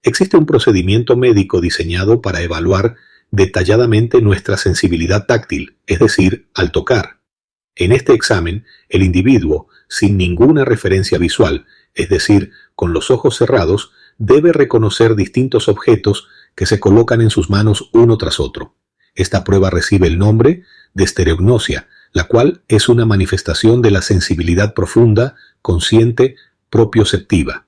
Existe un procedimiento médico diseñado para evaluar detalladamente nuestra sensibilidad táctil, es decir, al tocar. En este examen, el individuo, sin ninguna referencia visual, es decir, con los ojos cerrados, debe reconocer distintos objetos que se colocan en sus manos uno tras otro. Esta prueba recibe el nombre de estereognosia, la cual es una manifestación de la sensibilidad profunda, consciente, propioceptiva.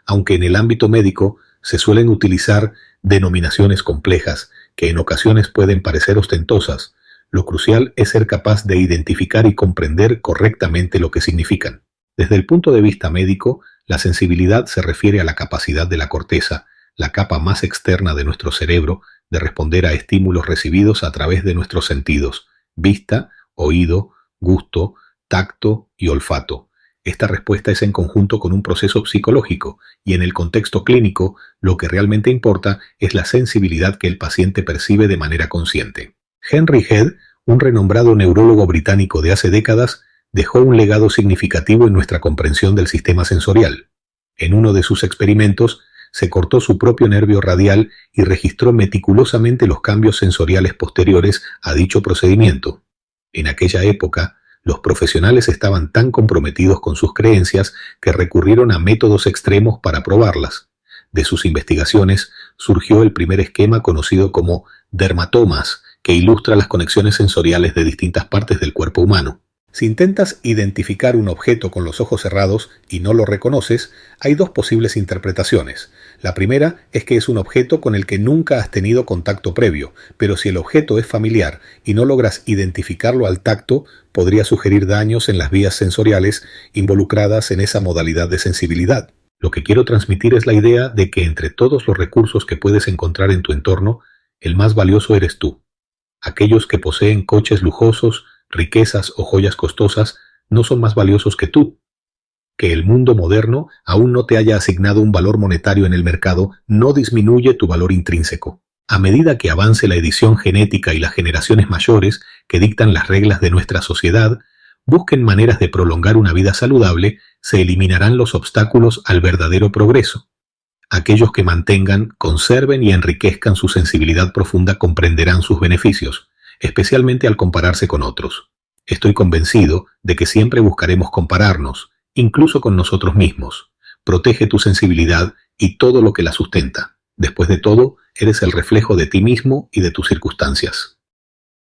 Aunque en el ámbito médico se suelen utilizar denominaciones complejas que en ocasiones pueden parecer ostentosas, lo crucial es ser capaz de identificar y comprender correctamente lo que significan. Desde el punto de vista médico, la sensibilidad se refiere a la capacidad de la corteza, la capa más externa de nuestro cerebro, de responder a estímulos recibidos a través de nuestros sentidos: vista, oído, gusto, tacto y olfato. Esta respuesta es en conjunto con un proceso psicológico, y en el contexto clínico, lo que realmente importa es la sensibilidad que el paciente percibe de manera consciente. Henry Head, un renombrado neurólogo británico de hace décadas, dejó un legado significativo en nuestra comprensión del sistema sensorial. En uno de sus experimentos, se cortó su propio nervio radial y registró meticulosamente los cambios sensoriales posteriores a dicho procedimiento. En aquella época, los profesionales estaban tan comprometidos con sus creencias que recurrieron a métodos extremos para probarlas. De sus investigaciones surgió el primer esquema conocido como dermatomas, que ilustra las conexiones sensoriales de distintas partes del cuerpo humano. Si intentas identificar un objeto con los ojos cerrados y no lo reconoces, hay dos posibles interpretaciones. La primera es que es un objeto con el que nunca has tenido contacto previo, pero si el objeto es familiar y no logras identificarlo al tacto, podría sugerir daños en las vías sensoriales involucradas en esa modalidad de sensibilidad. Lo que quiero transmitir es la idea de que entre todos los recursos que puedes encontrar en tu entorno, el más valioso eres tú. Aquellos que poseen coches lujosos, riquezas o joyas costosas no son más valiosos que tú. Que el mundo moderno aún no te haya asignado un valor monetario en el mercado no disminuye tu valor intrínseco. A medida que avance la edición genética y las generaciones mayores que dictan las reglas de nuestra sociedad busquen maneras de prolongar una vida saludable, se eliminarán los obstáculos al verdadero progreso. Aquellos que mantengan, conserven y enriquezcan su sensibilidad profunda comprenderán sus beneficios, especialmente al compararse con otros. Estoy convencido de que siempre buscaremos compararnos, incluso con nosotros mismos. Protege tu sensibilidad y todo lo que la sustenta. Después de todo, eres el reflejo de ti mismo y de tus circunstancias.